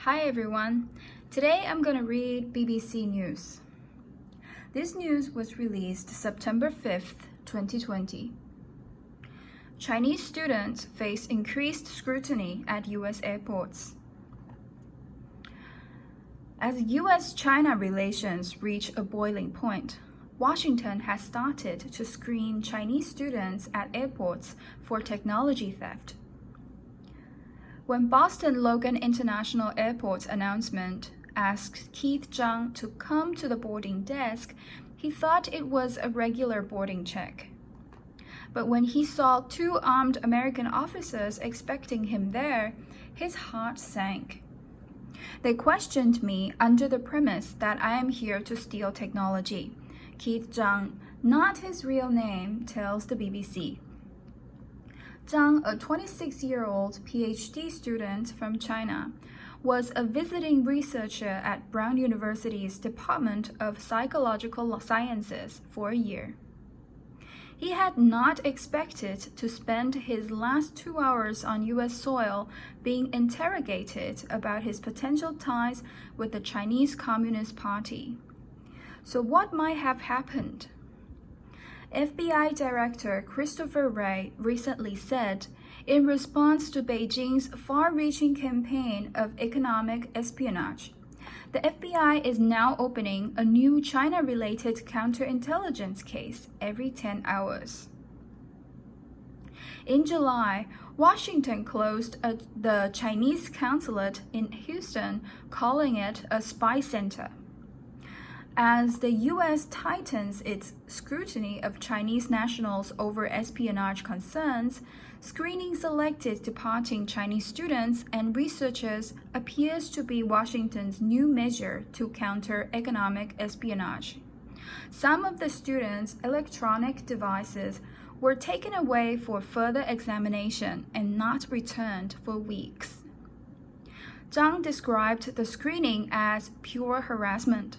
Hi everyone. Today I'm going to read BBC News. This news was released September 5th, 2020. Chinese students face increased scrutiny at US airports. As US-China relations reach a boiling point, Washington has started to screen Chinese students at airports for technology theft. When Boston Logan International Airport's announcement asked Keith Zhang to come to the boarding desk, he thought it was a regular boarding check. But when he saw two armed American officers expecting him there, his heart sank. They questioned me under the premise that I am here to steal technology, Keith Zhang, not his real name, tells the BBC. Zhang, a 26-year-old PhD student from China, was a visiting researcher at Brown University's Department of Psychological Sciences for a year. He had not expected to spend his last 2 hours on US soil being interrogated about his potential ties with the Chinese Communist Party. So what might have happened? FBI Director Christopher Wray recently said, in response to Beijing's far-reaching campaign of economic espionage, the FBI is now opening a new China-related counterintelligence case every 10 hours. In July, Washington closed the Chinese consulate in Houston, calling it a spy center. As the U.S. tightens its scrutiny of Chinese nationals over espionage concerns, screening selected departing Chinese students and researchers appears to be Washington's new measure to counter economic espionage. Some of the students' electronic devices were taken away for further examination and not returned for weeks. Zhang described the screening as pure harassment.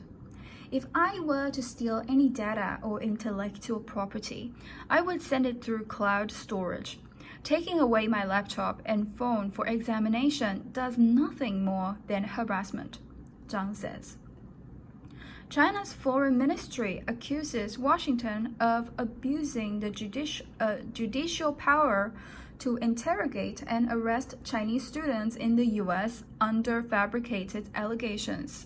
If I were to steal any data or intellectual property, I would send it through cloud storage. Taking away my laptop and phone for examination does nothing more than harassment, Zhang says. China's foreign ministry accuses Washington of abusing the judicial power to interrogate and arrest Chinese students in the U.S. under fabricated allegations.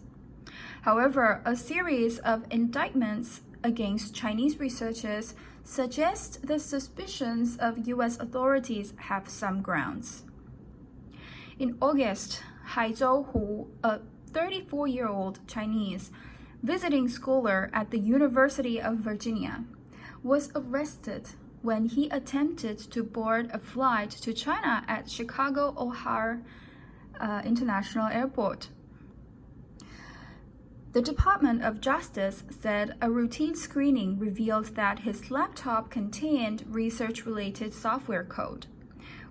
However, a series of indictments against Chinese researchers suggest the suspicions of U.S. authorities have some grounds. In August, Haizhou Hu, a 34-year-old Chinese visiting scholar at the University of Virginia, was arrested when he attempted to board a flight to China at Chicago O'Hare International Airport. The Department of Justice said a routine screening revealed that his laptop contained research-related software code,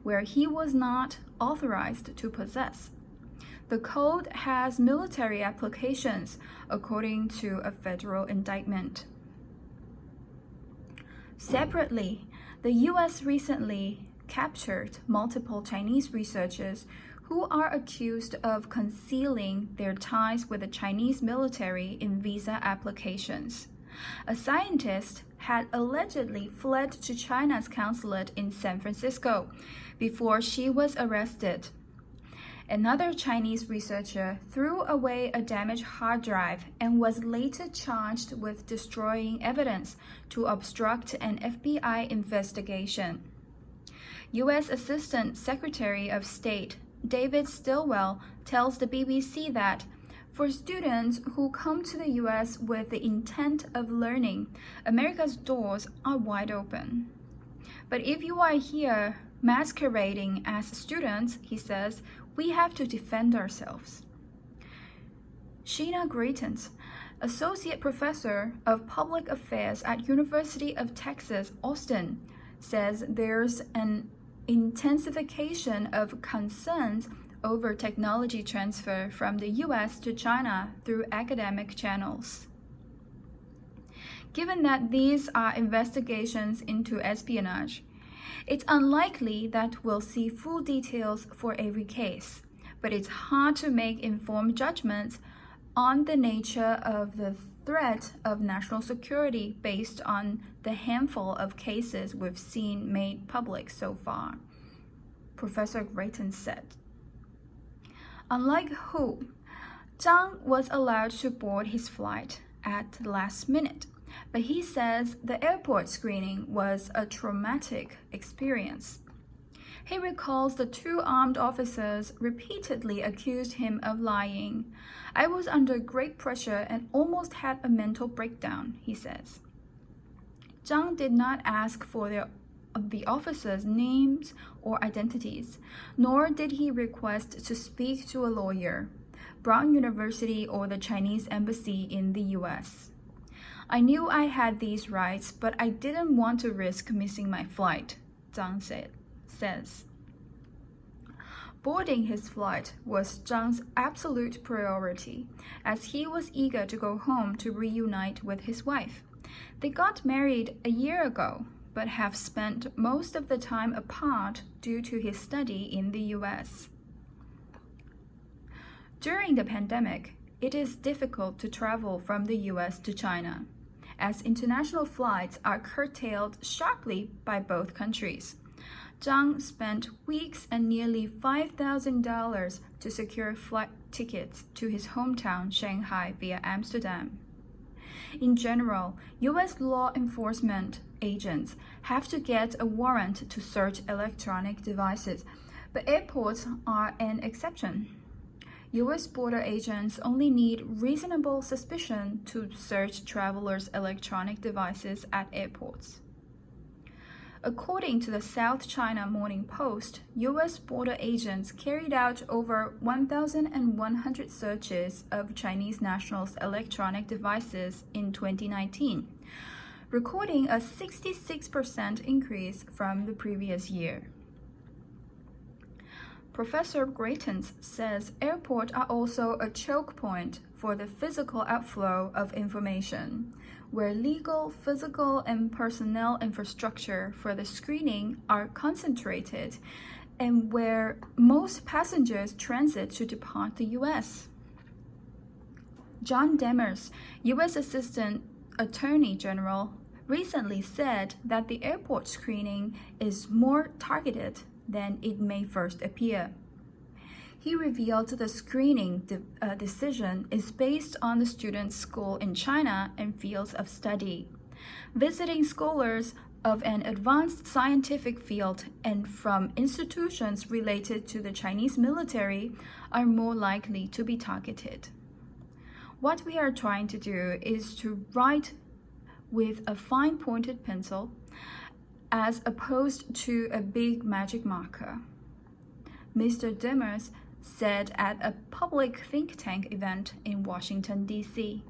where he was not authorized to possess. The code has military applications, according to a federal indictment. Separately, the U.S. recently captured multiple Chinese researchers who are accused of concealing their ties with the Chinese military in visa applications. A scientist had allegedly fled to China's consulate in San Francisco before she was arrested. Another Chinese researcher threw away a damaged hard drive and was later charged with destroying evidence to obstruct an FBI investigation. U.S. Assistant Secretary of State David Stilwell tells the BBC that for students who come to the U.S. with the intent of learning, America's doors are wide open. But if you are here masquerading as students, he says, we have to defend ourselves. Sheena Greitens, Associate Professor of Public Affairs at University of Texas, Austin, says there's an intensification of concerns over technology transfer from the U.S. to China through academic channels. Given that these are investigations into espionage, it's unlikely that we'll see full details for every case, but it's hard to make informed judgments on the nature of the threat of national security based on the handful of cases we've seen made public so far, Professor Grayton said. Unlike Hu, Zhang was allowed to board his flight at the last minute, but he says the airport screening was a traumatic experience. He recalls the two armed officers repeatedly accused him of lying. "I was under great pressure and almost had a mental breakdown," he says. Zhang did not ask for the officers' names or identities, nor did he request to speak to a lawyer, Brown University, or the Chinese embassy in the US. "I knew I had these rights, but I didn't want to risk missing my flight," Zhang says. Boarding his flight was Zhang's absolute priority, as he was eager to go home to reunite with his wife. They got married a year ago, but have spent most of the time apart due to his study in the US. During the pandemic, it is difficult to travel from the US to China, as international flights are curtailed sharply by both countries. Zhang spent weeks and nearly $5,000 to secure flight tickets to his hometown, Shanghai, via Amsterdam. In general, US law enforcement agents have to get a warrant to search electronic devices, but airports are an exception. US border agents only need reasonable suspicion to search travelers' electronic devices at airports. According to the South China Morning Post, US border agents carried out over 1,100 searches of Chinese nationals' electronic devices in 2019, recording a 66% increase from the previous year. Professor Grayton says airports are also a choke point for the physical outflow of information, where legal, physical, and personnel infrastructure for the screening are concentrated, and where most passengers transit to depart the U.S. John Demers, U.S. Assistant Attorney General, recently said that the airport screening is more targeted than it may first appear. He revealed the screening decision is based on the student's school in China and fields of study. Visiting scholars of an advanced scientific field and from institutions related to the Chinese military are more likely to be targeted. What we are trying to do is to write with a fine-pointed pencil as opposed to a big magic marker, Mr. Demers said at a public think tank event in Washington, D.C.